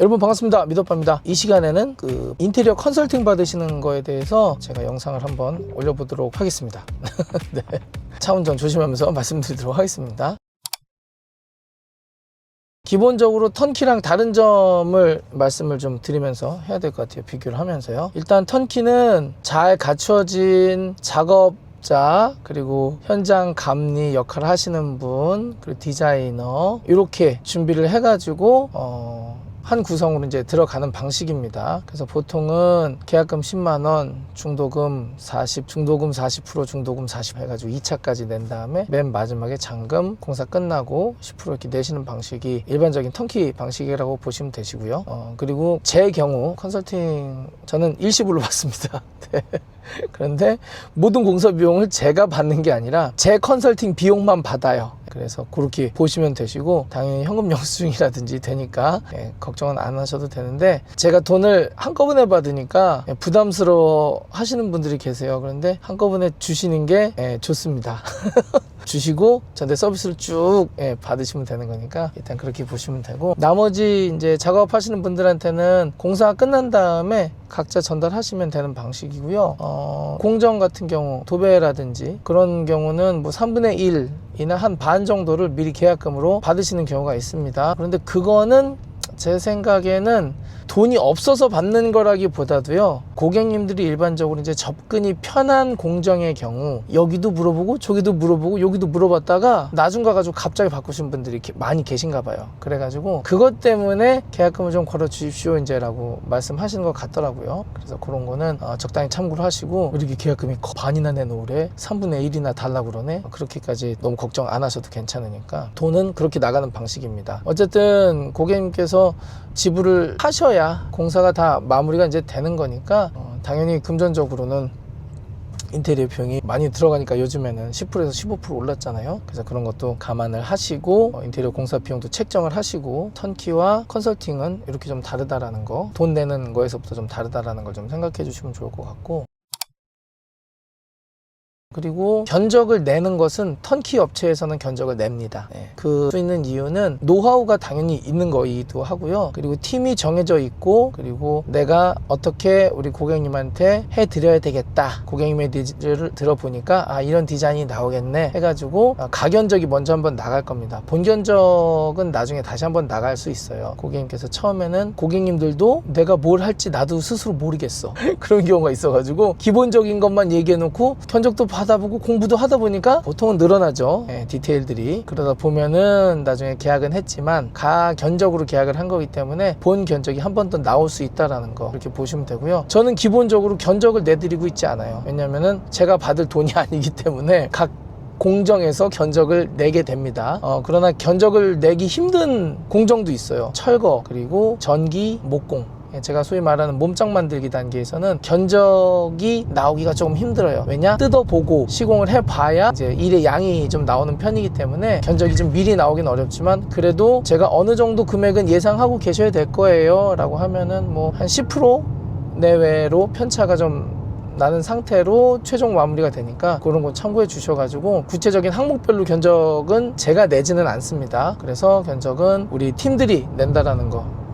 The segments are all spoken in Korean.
여러분 반갑습니다. 미더빠입니다. 이 시간에는 인테리어 컨설팅 받으시는 거에 대해서 제가 영상을 한번 올려보도록 하겠습니다. 네. 차 운전 조심하면서 말씀드리도록 하겠습니다. 기본적으로 턴키랑 다른 점을 말씀을 좀 드리면서 해야 될 것 같아요. 비교를 하면서요. 일단 턴키는 잘 갖추어진 작업자, 그리고 현장 감리 역할을 하시는 분, 그리고 디자이너 이렇게 준비를 해가지고 한 구성으로 이제 들어가는 방식입니다. 그래서 보통은 계약금 10만원, 중도금 40, 중도금 40%, 중도금 40 해가지고 2차까지 낸 다음에 맨 마지막에 잔금, 공사 끝나고 10% 이렇게 내시는 방식이 일반적인 턴키 방식이라고 보시면 되시고요. 그리고 제 경우 컨설팅 저는 일시불로 받습니다. 네. 그런데 모든 공사 비용을 제가 받는 게 아니라 제 컨설팅 비용만 받아요. 그래서 그렇게 보시면 되시고, 당연히 현금 영수증이라든지 되니까 걱정은 안 하셔도 되는데, 제가 돈을 한꺼번에 받으니까 부담스러워 하시는 분들이 계세요. 그런데 한꺼번에 주시는 게 좋습니다. 주시고 저한테 서비스를 쭉 받으시면 되는 거니까 일단 그렇게 보시면 되고, 나머지 이제 작업하시는 분들한테는 공사가 끝난 다음에 각자 전달하시면 되는 방식이고요. 공정 같은 경우 도배라든지 그런 경우는 뭐 3분의 1이나 한 반 정도를 미리 계약금으로 받으시는 경우가 있습니다. 그런데 그거는 제 생각에는 돈이 없어서 받는 거라기보다도요, 고객님들이 일반적으로 이제 접근이 편한 공정의 경우 여기도 물어보고 저기도 물어보고 여기도 물어봤다가 나중 가가지고 갑자기 바꾸신 분들이 많이 계신가 봐요. 그래가지고 그것 때문에 계약금을 좀 걸어 주십시오 이제 라고 말씀하시는 것 같더라고요. 그래서 그런 거는 적당히 참고를 하시고, 이렇게 계약금이 반이나 내놓으래, 3분의 1이나 달라고 그러네, 그렇게까지 너무 걱정 안 하셔도 괜찮으니까 돈은 그렇게 나가는 방식입니다. 어쨌든 고객님께서 지불을 하셔야 공사가 다 마무리가 이제 되는 거니까 당연히 금전적으로는 인테리어 비용이 많이 들어가니까 요즘에는 10%에서 15% 올랐잖아요. 그래서 그런 것도 감안을 하시고 인테리어 공사 비용도 책정을 하시고, 턴키와 컨설팅은 이렇게 좀 다르다라는 거, 돈 내는 거에서부터 좀 다르다라는 걸 좀 생각해 주시면 좋을 것 같고, 그리고 견적을 내는 것은 턴키 업체에서는 견적을 냅니다. 그 수 있는 이유는 노하우가 당연히 있는 거이기도 하고요. 그리고 팀이 정해져 있고, 그리고 내가 어떻게 우리 고객님한테 해드려야 되겠다, 고객님의 니즈를 들어보니까 이런 디자인이 나오겠네 해가지고 가견적이 먼저 한번 나갈 겁니다. 본견적은 나중에 다시 한번 나갈 수 있어요. 고객님께서 처음에는 고객님들도 내가 뭘 할지 나도 스스로 모르겠어 그런 경우가 있어가지고 기본적인 것만 얘기해놓고 견적도 받아보고 공부도 하다 보니까 보통은 늘어나죠. 디테일들이. 그러다 보면은 나중에 계약은 했지만 가견적으로 계약을 한 거기 때문에 본 견적이 한 번 더 나올 수 있다라는 거, 그렇게 보시면 되고요. 저는 기본적으로 견적을 내드리고 있지 않아요. 왜냐면은 제가 받을 돈이 아니기 때문에 각 공정에서 견적을 내게 됩니다. 그러나 견적을 내기 힘든 공정도 있어요. 철거, 그리고 전기, 목공, 제가 소위 말하는 몸짱 만들기 단계에서는 견적이 나오기가 조금 힘들어요. 왜냐? 뜯어보고 시공을 해봐야 이제 일의 양이 좀 나오는 편이기 때문에 견적이 좀 미리 나오긴 어렵지만, 그래도 제가 어느 정도 금액은 예상하고 계셔야 될 거예요 라고 하면은 뭐 한 10% 내외로 편차가 좀 나는 상태로 최종 마무리가 되니까 그런 거 참고해 주셔가지고, 구체적인 항목별로 견적은 제가 내지는 않습니다. 그래서 견적은 우리 팀들이 낸다라는 거,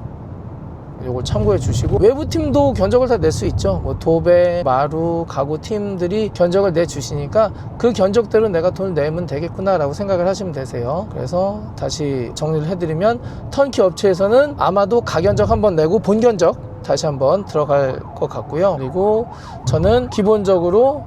요걸 참고해 주시고, 외부 팀도 견적을 다 낼 수 있죠. 뭐 도배, 마루, 가구 팀들이 견적을 내 주시니까 그 견적대로 내가 돈을 내면 되겠구나 라고 생각을 하시면 되세요. 그래서 다시 정리를 해드리면, 턴키 업체에서는 아마도 가견적 한번 내고 본견적 다시 한번 들어갈 것 같고요. 그리고 저는 기본적으로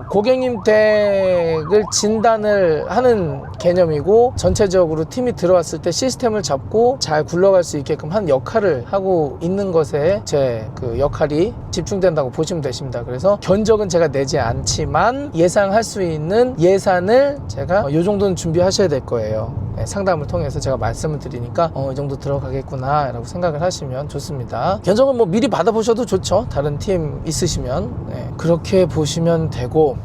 고객님 댁을 진단을 하는 개념이고, 전체적으로 팀이 들어왔을 때 시스템을 잡고 잘 굴러갈 수 있게끔 한 역할을 하고 있는 것에 제 그 역할이 집중된다고 보시면 되십니다. 그래서 견적은 제가 내지 않지만 예상할 수 있는 예산을 제가 이 정도는 준비하셔야 될 거예요. 상담을 통해서 제가 말씀을 드리니까 이 정도 들어가겠구나 라고 생각을 하시면 좋습니다. 견적은 뭐 미리 받아보셔도 좋죠. 다른 팀 있으시면. 그렇게 보시면 되고,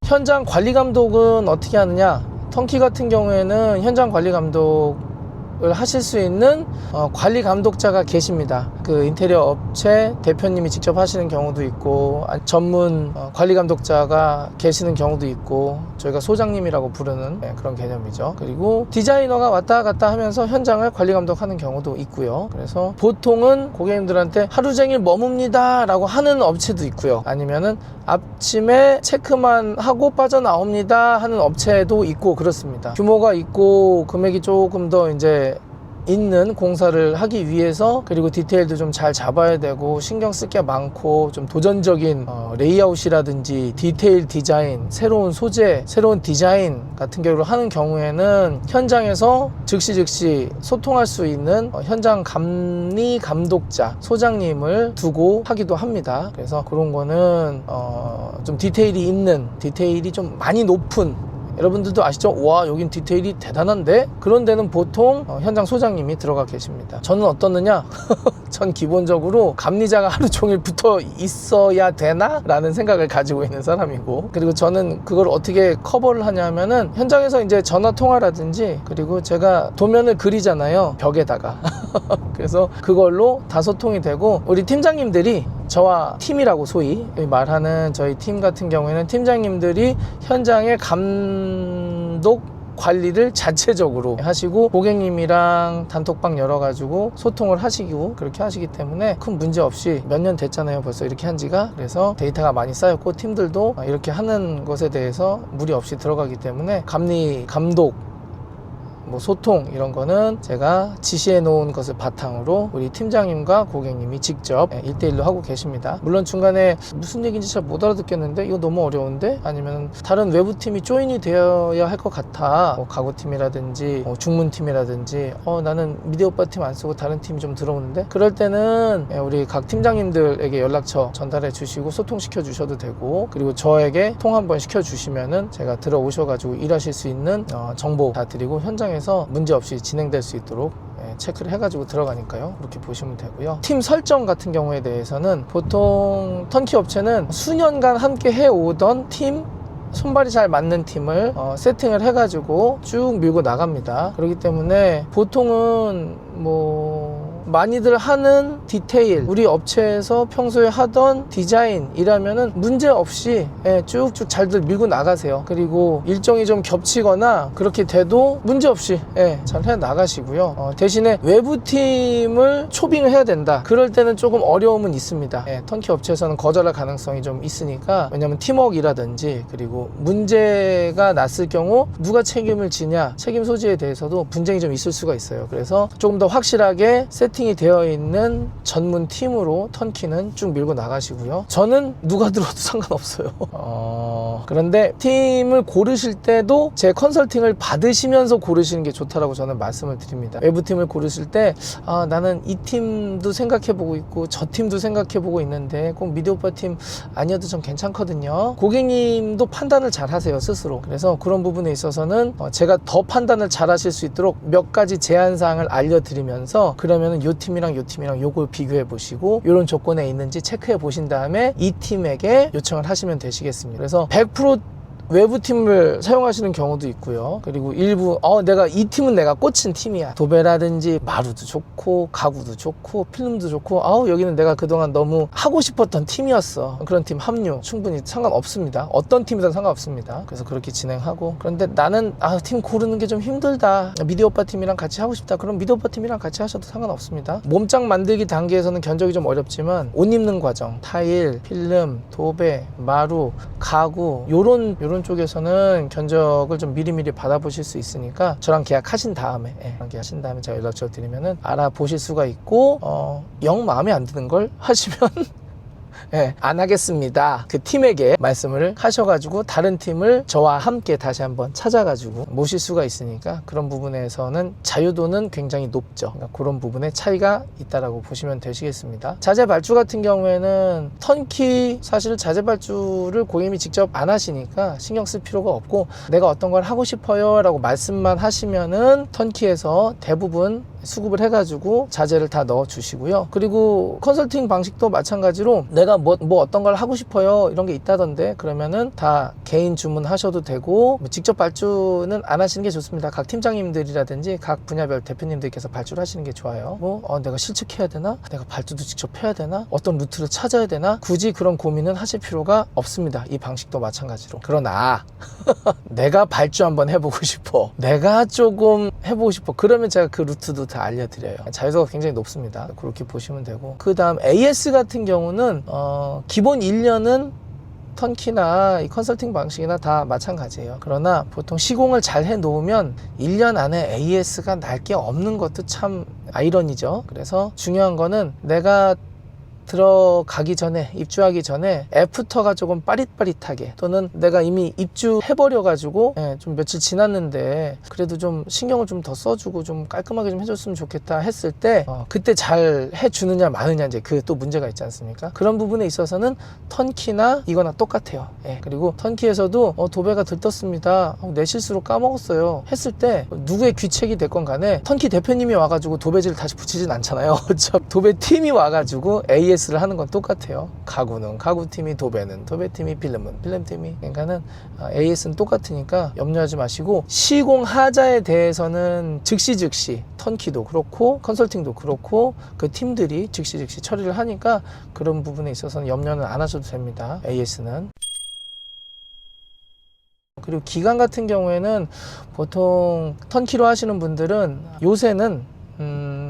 현장 관리 감독은 어떻게 하느냐? 턴키 같은 경우에는 현장 관리 감독을 하실 수 있는 관리 감독자가 계십니다. 그 인테리어 업체 대표님이 직접 하시는 경우도 있고, 전문 관리 감독자가 계시는 경우도 있고, 저희가 소장님이라고 부르는 그런 개념이죠. 그리고 디자이너가 왔다 갔다 하면서 현장을 관리 감독하는 경우도 있고요. 그래서 보통은 고객님들한테 하루 종일 머뭅니다 라고 하는 업체도 있고요. 아니면은 아침에 체크만 하고 빠져나옵니다 하는 업체도 있고 그렇습니다. 규모가 있고 금액이 조금 더 이제 있는 공사를 하기 위해서, 그리고 디테일도 좀 잘 잡아야 되고 신경 쓸 게 많고 좀 도전적인 레이아웃이라든지 디테일 디자인, 새로운 소재, 새로운 디자인 같은 경우를 하는 경우에는 현장에서 즉시 소통할 수 있는 현장 감리 감독자, 소장님을 두고 하기도 합니다. 그래서 그런 거는 좀 디테일이 좀 많이 높은, 여러분들도 아시죠? 와, 여긴 디테일이 대단한데? 그런 데는 보통 현장 소장님이 들어가 계십니다. 저는 어떻느냐? 전 기본적으로 감리자가 하루 종일 붙어 있어야 되나? 라는 생각을 가지고 있는 사람이고, 그리고 저는 그걸 어떻게 커버를 하냐면은 현장에서 이제 전화 통화라든지, 그리고 제가 도면을 그리잖아요, 벽에다가. 그래서 그걸로 다 소통이 되고, 우리 팀장님들이, 저와 팀이라고 소위 말하는 저희 팀 같은 경우에는 팀장님들이 현장의 감독 관리를 자체적으로 하시고 고객님이랑 단톡방 열어가지고 소통을 하시고 그렇게 하시기 때문에 큰 문제 없이 몇 년 됐잖아요, 벌써 이렇게 한 지가. 그래서 데이터가 많이 쌓였고 팀들도 이렇게 하는 것에 대해서 무리 없이 들어가기 때문에 감리, 감독, 소통 이런 거는 제가 지시해 놓은 것을 바탕으로 우리 팀장님과 고객님이 직접 1대1로 하고 계십니다. 물론 중간에 무슨 얘기인지 잘 못 알아듣겠는데 이거 너무 어려운데, 아니면 다른 외부팀이 조인이 되어야 할 것 같아, 가구팀이라든지 중문팀이라든지 나는 미디어 오빠 팀 안 쓰고 다른 팀이 좀 들어오는데, 그럴 때는 우리 각 팀장님들에게 연락처 전달해 주시고 소통시켜 주셔도 되고, 그리고 저에게 통 한번 시켜 주시면은 제가 들어오셔 가지고 일하실 수 있는 정보 다 드리고 현장에 문제 없이 진행될 수 있도록 체크를 해가지고 들어가니까요. 그렇게 보시면 되고요. 팀 설정 같은 경우에 대해서는 보통 턴키 업체는 수년간 함께 해오던 팀, 손발이 잘 맞는 팀을 세팅을 해가지고 쭉 밀고 나갑니다. 그렇기 때문에 보통은 많이들 하는 디테일, 우리 업체에서 평소에 하던 디자인이라면은 문제 없이 쭉쭉 잘들 밀고 나가세요. 그리고 일정이 좀 겹치거나 그렇게 돼도 문제 없이 잘 해 나가시고요. 대신에 외부팀을 초빙을 해야 된다, 그럴 때는 조금 어려움은 있습니다. 턴키 업체에서는 거절할 가능성이 좀 있으니까, 왜냐면 팀워크이라든지 그리고 문제가 났을 경우 누가 책임을 지냐, 책임 소지에 대해서도 분쟁이 좀 있을 수가 있어요. 그래서 조금 더 확실하게 세팅이 되어 있는 전문 팀으로 턴키는 쭉 밀고 나가시고요. 저는 누가 들어도 상관없어요. 그런데 팀을 고르실 때도 제 컨설팅을 받으시면서 고르시는 게 좋다라고 저는 말씀을 드립니다. 외부 팀을 고르실 때 나는 이 팀도 생각해보고 있고 저 팀도 생각해보고 있는데 꼭 미디어 오빠 팀 아니어도 좀 괜찮거든요. 고객님도 판단을 잘 하세요, 스스로. 그래서 그런 부분에 있어서는 제가 더 판단을 잘 하실 수 있도록 몇 가지 제한사항을 알려드리면서, 그러면은 요 팀이랑 요 팀이랑 요걸 비교해 보시고 이런 조건에 있는지 체크해 보신 다음에 이 팀에게 요청을 하시면 되시겠습니다. 그래서 100% 외부 팀을 사용하시는 경우도 있고요. 그리고 일부 내가 이 팀은 내가 꽂힌 팀이야, 도배라든지 마루도 좋고 가구도 좋고 필름도 좋고 여기는 내가 그동안 너무 하고 싶었던 팀이었어, 그런 팀 합류 충분히 상관없습니다. 어떤 팀이든 상관없습니다. 그래서 그렇게 진행하고, 그런데 나는 팀 고르는 게 좀 힘들다, 미디어 오빠 팀이랑 같이 하고 싶다, 그럼 미디어 오빠 팀이랑 같이 하셔도 상관없습니다. 몸짱 만들기 단계에서는 견적이 좀 어렵지만 옷 입는 과정, 타일, 필름, 도배, 마루, 가구 요런 쪽에서는 견적을 좀 미리미리 받아보실 수 있으니까 저랑 계약하신 다음에 제가 연락처 드리면은 알아보실 수가 있고, 영 마음에 안 드는 걸 하시면 안 하겠습니다, 그 팀에게 말씀을 하셔가지고 다른 팀을 저와 함께 다시 한번 찾아가지고 모실 수가 있으니까, 그런 부분에서는 자유도는 굉장히 높죠. 그러니까 그런 부분에 차이가 있다라고 보시면 되시겠습니다. 자재 발주 같은 경우에는 턴키 사실 자재 발주를 고객님이 직접 안 하시니까 신경 쓸 필요가 없고, 내가 어떤 걸 하고 싶어요 라고 말씀만 하시면은 턴키에서 대부분 수급을 해가지고 자재를 다 넣어주시고요. 그리고 컨설팅 방식도 마찬가지로 내가 뭐 어떤 걸 하고 싶어요 이런 게 있다던데 그러면은 다 개인 주문하셔도 되고 뭐 직접 발주는 안 하시는 게 좋습니다. 각 팀장님들이라든지 각 분야별 대표님들께서 발주를 하시는 게 좋아요. 내가 실측해야 되나? 내가 발주도 직접 해야 되나? 어떤 루트를 찾아야 되나? 굳이 그런 고민은 하실 필요가 없습니다. 이 방식도 마찬가지로. 그러나 내가 발주 한번 해보고 싶어, 내가 조금 해보고 싶어, 그러면 제가 그 루트도 다 알려드려요. 자유도가 굉장히 높습니다. 그렇게 보시면 되고, 그 다음 AS 같은 경우는 기본 1년은 턴키나 이 컨설팅 방식이나 다 마찬가지예요. 그러나 보통 시공을 잘 해놓으면 1년 안에 AS가 날 게 없는 것도 참 아이러니죠. 그래서 중요한 거는 내가 들어가기 전에, 입주하기 전에 애프터가 조금 빠릿빠릿하게, 또는 내가 이미 입주해버려가지고 좀 며칠 지났는데 그래도 좀 신경을 좀 더 써주고 좀 깔끔하게 좀 해줬으면 좋겠다 했을 때 그때 잘 해주느냐 마느냐, 이제 그 또 문제가 있지 않습니까? 그런 부분에 있어서는 턴키나 이거나 똑같아요. 그리고 턴키에서도 도배가 들떴습니다, 내 실수로 까먹었어요 했을 때 누구의 귀책이 됐건 간에 턴키 대표님이 와가지고 도배지를 다시 붙이진 않잖아요. 도배팀이 와가지고 AS를 하는 건 똑같아요. 가구는 가구팀이, 도배는 도배팀이, 필름은 필름팀이. 그러니까는 AS는 똑같으니까 염려하지 마시고, 시공하자에 대해서는 즉시 턴키도 그렇고 컨설팅도 그렇고 그 팀들이 즉시 처리를 하니까 그런 부분에 있어서는 염려는 안 하셔도 됩니다. AS는. 그리고 기간 같은 경우에는 보통 턴키로 하시는 분들은 요새는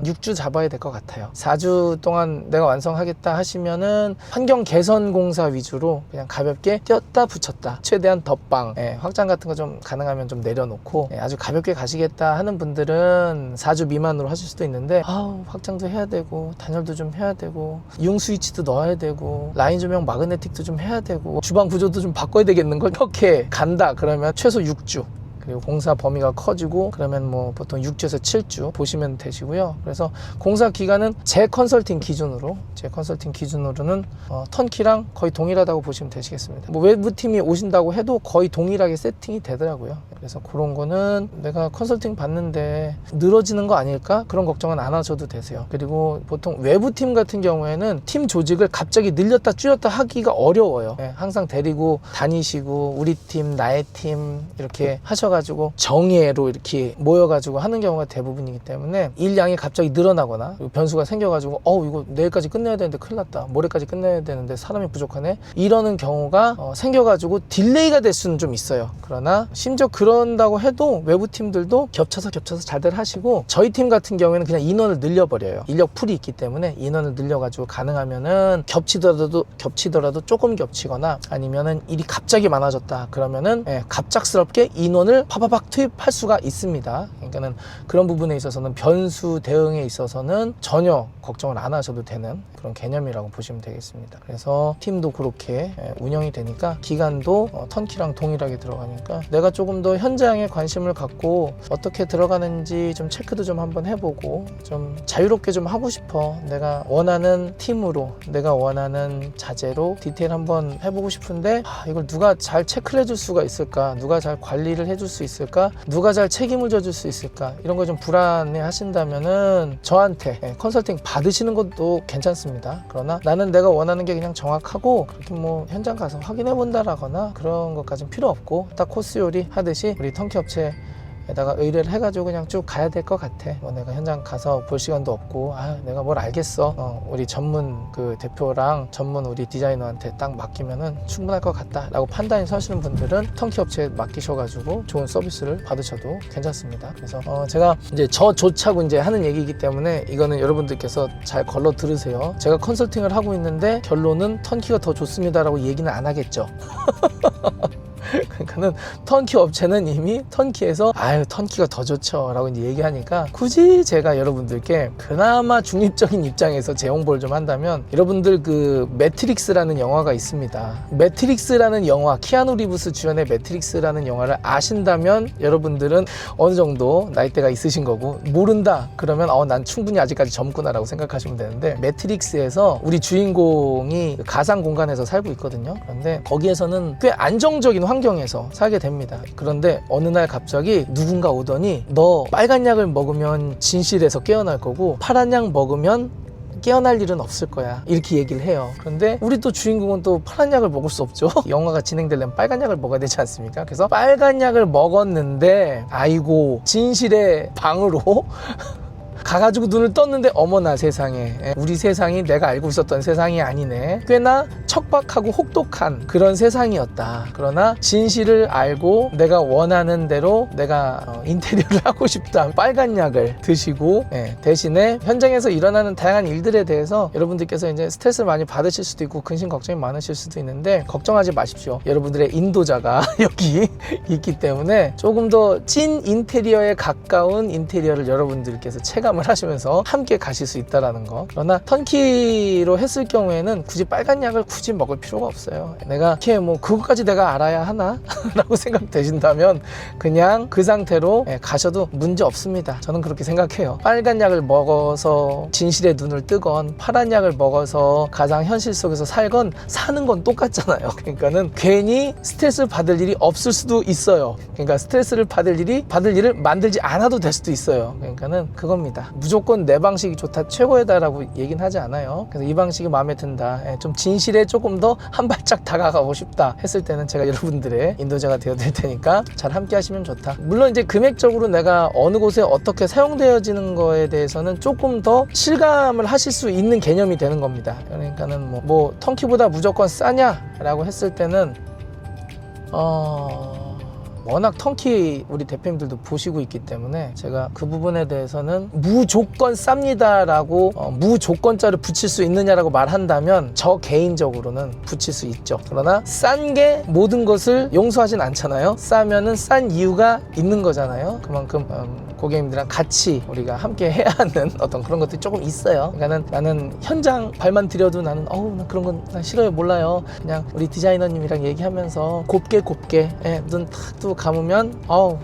6주 잡아야 될 것 같아요. 4주 동안 내가 완성하겠다 하시면은 환경 개선 공사 위주로 그냥 가볍게 띄었다 붙였다, 최대한 덧방, 확장 같은 거 좀 가능하면 좀 내려놓고, 아주 가볍게 가시겠다 하는 분들은 4주 미만으로 하실 수도 있는데, 확장도 해야 되고 단열도 좀 해야 되고 융 스위치도 넣어야 되고 라인 조명 마그네틱도 좀 해야 되고 주방 구조도 좀 바꿔야 되겠는 걸, 이렇게 간다 그러면 최소 6주, 그리고 공사 범위가 커지고 그러면 뭐 보통 6주에서 7주 보시면 되시고요. 그래서 공사 기간은 제 컨설팅 기준으로는 턴키랑 거의 동일하다고 보시면 되시겠습니다. 뭐 외부 팀이 오신다고 해도 거의 동일하게 세팅이 되더라고요. 그래서 그런 거는 내가 컨설팅 받는데 늘어지는 거 아닐까? 그런 걱정은 안 하셔도 되세요. 그리고 보통 외부 팀 같은 경우에는 팀 조직을 갑자기 늘렸다 줄였다 하기가 어려워요. 항상 데리고 다니시고 우리 팀, 나의 팀 이렇게 하셔가지고 정예로 이렇게 모여가지고 하는 경우가 대부분이기 때문에 일량이 갑자기 늘어나거나 변수가 생겨가지고 이거 내일까지 끝내야 되는데 큰일 났다, 모레까지 끝내야 되는데 사람이 부족하네, 이러는 경우가 생겨가지고 딜레이가 될 수는 좀 있어요. 그러나 심지어 그런다고 해도 외부 팀들도 겹쳐서 잘들 하시고, 저희 팀 같은 경우에는 그냥 인원을 늘려버려요. 인력 풀이 있기 때문에 인원을 늘려가지고 가능하면은 겹치더라도 조금 겹치거나, 아니면은 일이 갑자기 많아졌다 그러면은 갑작스럽게 인원을 파바박 투입할 수가 있습니다. 그러니까는 그런 부분에 있어서는 변수 대응에 있어서는 전혀 걱정을 안 하셔도 되는 그런 개념이라고 보시면 되겠습니다. 그래서 팀도 그렇게 운영이 되니까 기간도 턴키랑 동일하게 들어가니까 내가 조금 더 현장에 관심을 갖고 어떻게 들어가는지 좀 체크도 좀 한번 해보고 좀 자유롭게 좀 하고 싶어, 내가 원하는 팀으로 내가 원하는 자재로 디테일 한번 해보고 싶은데 이걸 누가 잘 체크를 해줄 수가 있을까, 누가 잘 관리를 해줄 수 있을까, 누가 잘 책임을 져줄 수 있을까, 이런 거 좀 불안해 하신다면은 저한테 컨설팅 받으시는 것도 괜찮습니다. 그러나 나는 내가 원하는 게 그냥 정확하고 그렇게 뭐 현장 가서 확인해 본다라거나 그런 것까지는 필요 없고, 딱 코스 요리 하듯이 우리 턴키 업체에다가 의뢰를 해가지고 그냥 쭉 가야 될 것 같아. 내가 현장 가서 볼 시간도 없고 내가 뭘 알겠어, 우리 전문 그 대표랑 전문 우리 디자이너한테 딱 맡기면은 충분할 것 같다 라고 판단이 서시는 분들은 턴키 업체에 맡기셔가지고 좋은 서비스를 받으셔도 괜찮습니다. 그래서 제가 이제 저조차고 이제 하는 얘기이기 때문에 이거는 여러분들께서 잘 걸러 들으세요. 제가 컨설팅을 하고 있는데 결론은 턴키가 더 좋습니다 라고 얘기는 안 하겠죠. 그러니까는 턴키 업체는 이미 턴키에서 턴키가 더 좋죠 라고 이제 얘기하니까, 굳이 제가 여러분들께 그나마 중립적인 입장에서 제 홍보를 좀 한다면, 여러분들 그 매트릭스라는 영화가 있습니다. 매트릭스라는 영화, 키아누 리브스 주연의 매트릭스라는 영화를 아신다면 여러분들은 어느 정도 나이대가 있으신 거고, 모른다 그러면 난 충분히 아직까지 젊구나 라고 생각하시면 되는데, 매트릭스에서 우리 주인공이 가상 공간에서 살고 있거든요. 그런데 거기에서는 꽤 안정적인 환경에서 살게 됩니다. 그런데 어느 날 갑자기 누군가 오더니 너 빨간 약을 먹으면 진실에서 깨어날 거고 파란 약 먹으면 깨어날 일은 없을 거야, 이렇게 얘기를 해요. 그런데 우리 또 주인공은 또 파란 약을 먹을 수 없죠. 영화가 진행되려면 빨간 약을 먹어야 되지 않습니까? 그래서 빨간 약을 먹었는데 아이고 진실의 방으로 가가지고 눈을 떴는데 어머나 세상에, 우리 세상이 내가 알고 있었던 세상이 아니네. 꽤나 척박하고 혹독한 그런 세상이었다. 그러나 진실을 알고 내가 원하는 대로 내가 인테리어를 하고 싶다. 빨간 약을 드시고 대신에 현장에서 일어나는 다양한 일들에 대해서 여러분들께서 이제 스트레스를 많이 받으실 수도 있고 근심 걱정이 많으실 수도 있는데 걱정하지 마십시오. 여러분들의 인도자가 여기 있기 때문에 조금 더 찐 인테리어에 가까운 인테리어를 여러분들께서 체감을 하시면서 함께 가실 수 있다는 거. 그러나 턴키로 했을 경우에는 굳이 빨간 약을 굳이 먹을 필요가 없어요. 내가 이렇게 뭐 그것까지 내가 알아야 하나? 라고 생각되신다면 그냥 그 상태로 가셔도 문제 없습니다. 저는 그렇게 생각해요. 빨간 약을 먹어서 진실의 눈을 뜨건 파란 약을 먹어서 가상 현실 속에서 살건 사는 건 똑같잖아요. 그러니까는 괜히 스트레스를 받을 일이 없을 수도 있어요. 그러니까 스트레스를 받을 일을 만들지 않아도 될 수도 있어요. 그러니까는 그겁니다. 무조건 내 방식이 좋다, 최고이다라고 얘기는 하지 않아요. 그래서 이 방식이 마음에 든다, 좀 진실에 조금 더 한 발짝 다가가고 싶다 했을 때는 제가 여러분들의 인도자가 되어드릴 테니까 잘 함께 하시면 좋다. 물론 이제 금액적으로 내가 어느 곳에 어떻게 사용되어지는 거에 대해서는 조금 더 실감을 하실 수 있는 개념이 되는 겁니다. 그러니까는 뭐 턴키보다 무조건 싸냐라고 했을 때는 워낙 턴키 우리 대표님들도 보시고 있기 때문에 제가 그 부분에 대해서는 무조건 쌉니다 라고 무조건자를 붙일 수 있느냐라고 말한다면 저 개인적으로는 붙일 수 있죠. 그러나 싼 게 모든 것을 용서하진 않잖아요. 싸면은 싼 이유가 있는 거잖아요. 그만큼 고객님들이랑 같이 우리가 함께 해야 하는 어떤 그런 것들이 조금 있어요. 그러니까 나는 현장 발만 들여도 나는 나 그런 건 난 싫어요, 몰라요. 그냥 우리 디자이너님이랑 얘기하면서 곱게 눈 탁 뜨고 감으면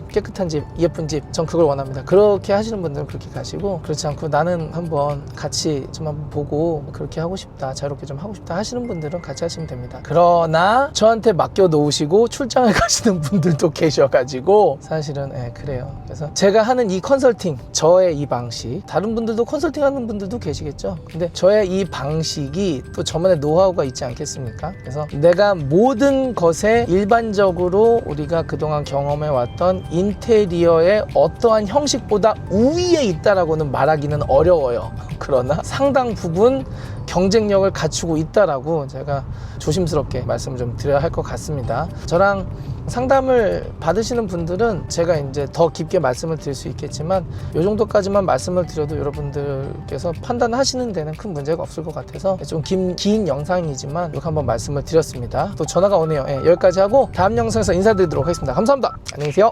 깨끗한 집, 예쁜 집, 전 그걸 원합니다. 그렇게 하시는 분들은 그렇게 가시고, 그렇지 않고 나는 한번 같이 좀 한번 보고 그렇게 하고 싶다, 자유롭게 좀 하고 싶다 하시는 분들은 같이 하시면 됩니다. 그러나 저한테 맡겨 놓으시고 출장을 가시는 분들도 계셔가지고 사실은 그래요. 그래서 제가 하는 이 컨설팅, 저의 이 방식, 다른 분들도 컨설팅 하는 분들도 계시겠죠. 근데 저의 이 방식이 또 저만의 노하우가 있지 않겠습니까? 그래서 내가 모든 것에 일반적으로 우리가 그동안 경험해왔던 인테리어의 어떠한 형식보다 우위에 있다라고는 말하기는 어려워요. 그러나 상당 부분 경쟁력을 갖추고 있다라고 제가 조심스럽게 말씀을 좀 드려야 할 것 같습니다. 저랑 상담을 받으시는 분들은 제가 이제 더 깊게 말씀을 드릴 수 있겠지만 이 정도까지만 말씀을 드려도 여러분들께서 판단하시는 데는 큰 문제가 없을 것 같아서 좀 긴 영상이지만 이렇게 한번 말씀을 드렸습니다. 또 전화가 오네요. 여기까지 하고 다음 영상에서 인사드리도록 하겠습니다. 감사합니다. 안녕히 계세요.